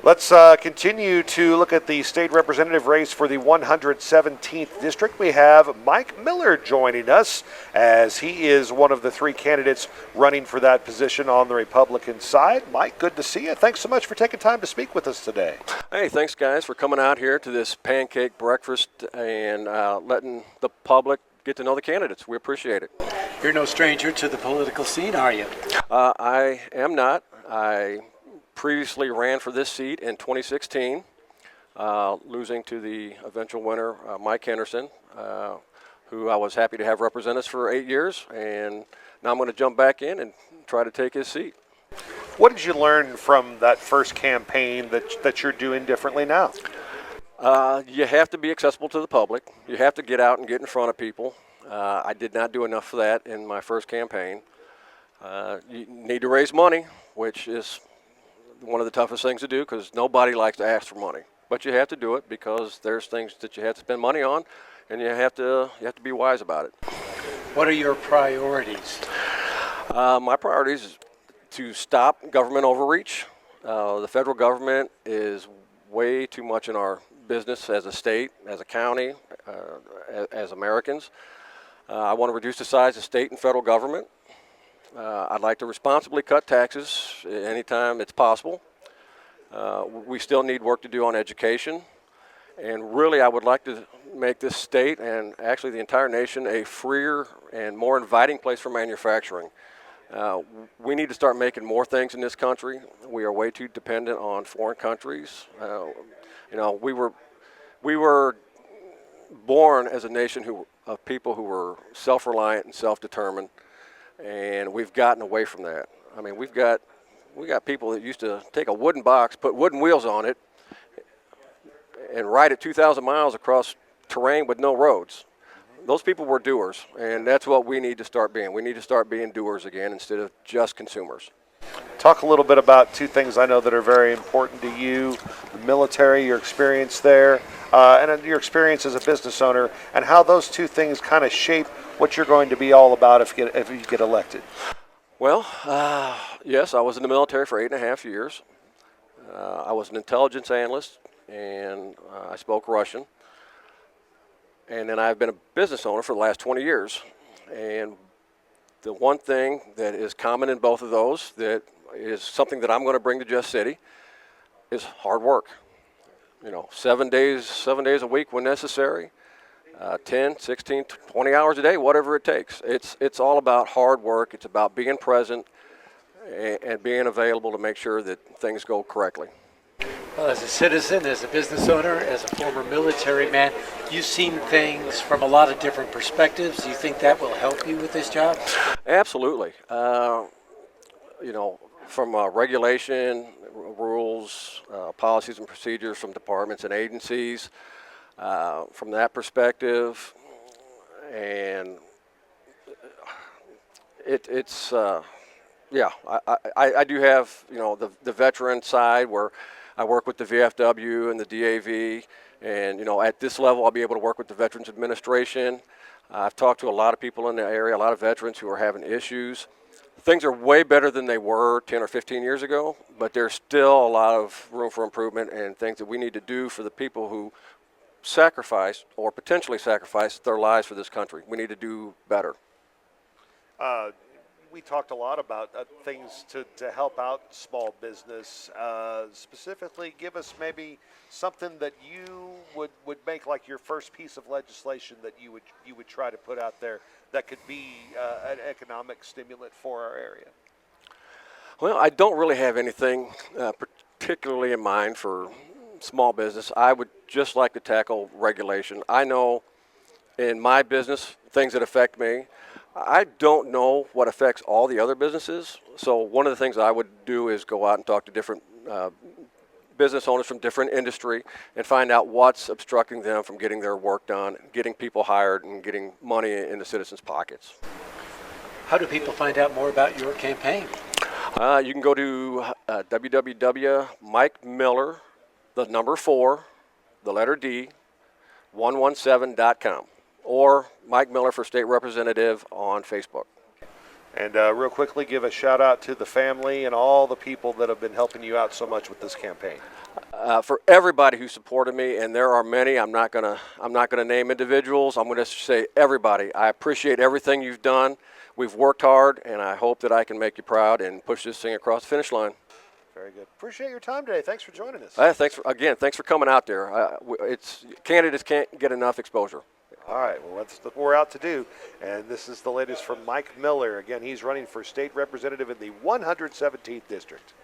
Let's continue to look at the state representative race for the 117th district. We have Mike Miller joining us as he is one of the three candidates running for that position on the Republican side. Mike, good to see you. Thanks so much for taking time to speak with us today. Hey, thanks guys for coming out here to this pancake breakfast and letting the public get to know the candidates. We appreciate it. You're no stranger to the political scene, are you? I am not. I previously ran for this seat in 2016, losing to the eventual winner, Mike Henderson, who I was happy to have represent us for 8 years, and now I'm going to jump back in and try to take his seat. What did you learn from that first campaign that you're doing differently now? You have to be accessible to the public. You have to get out and get in front of people. I did not do enough of that in my first campaign. You need to raise money, which is one of the toughest things to do because nobody likes to ask for money. But you have to do it because there's things that you have to spend money on, and you have to be wise about it. What are your priorities? My priorities is to stop government overreach. The federal government is way too much in our business as a state, as a county, as Americans. I want to reduce the size of state and federal government. I'd like to responsibly cut taxes anytime it's possible. We still need work to do on education. And really, I would like to make this state and actually the entire nation a freer and more inviting place for manufacturing. We need to start making more things in this country. We are way too dependent on foreign countries. We were born as a nation of people who were self-reliant and self-determined. And we've gotten away from that. I mean, we got people that used to take a wooden box, put wooden wheels on it, and ride it 2,000 miles across terrain with no roads. Those people were doers, and that's what we need to start being. We need to start being doers again instead of just consumers. Talk a little bit about two things I know that are very important to you: the military, your experience there, and your experience as a business owner, and how those two things kind of shape what you're going to be all about if you get elected. Well, yes, I was in the military for 8.5 years. I was an intelligence analyst, and I spoke Russian. And then I've been a business owner for the last 20 years. And the one thing that is common in both of those that is something that I'm going to bring to Just City is hard work. 7 days a week when necessary, 10, 16, 20 hours a day, whatever it takes. It's all about hard work. It's about being present and being available to make sure that things go correctly. Well, as a citizen, as a business owner, as a former military man, you've seen things from a lot of different perspectives. Do you think that will help you with this job? Absolutely. From regulation, rules, policies and procedures from departments and agencies, from that perspective, and I do have the veteran side where I work with the VFW and the DAV, and at this level I'll be able to work with the Veterans Administration. I've talked to a lot of people in the area, a lot of veterans who are having issues. Things are way better than they were 10 or 15 years ago, but there's still a lot of room for improvement and things that we need to do for the people who sacrifice or potentially sacrifice their lives for this country. We need to do better. We talked a lot about things to help out small business. Specifically, give us maybe something that you would make like your first piece of legislation that you would try to put out there that could be an economic stimulant for our area. Well, I don't really have anything particularly in mind for small business. I would just like to tackle regulation. I know in my business things that affect me. I don't know what affects all the other businesses. So one of the things I would do is go out and talk to different business owners from different industry and find out what's obstructing them from getting their work done, getting people hired, and getting money in the citizens' pockets. How do people find out more about your campaign? You can go to www.mikemiller, the number 4, the letter D, 117.com, or Mike Miller for State Representative on Facebook. And real quickly, give a shout out to the family and all the people that have been helping you out so much with this campaign. For everybody who supported me, and there are many, I'm not gonna name individuals. I'm gonna say everybody. I appreciate everything you've done. We've worked hard, and I hope that I can make you proud and push this thing across the finish line. Very good. Appreciate your time today. Thanks for joining us. Thanks for coming out there. Candidates can't get enough exposure. All right, well, that's what we're out to do. And this is the latest from Mike Miller. Again, he's running for state representative in the 117th district.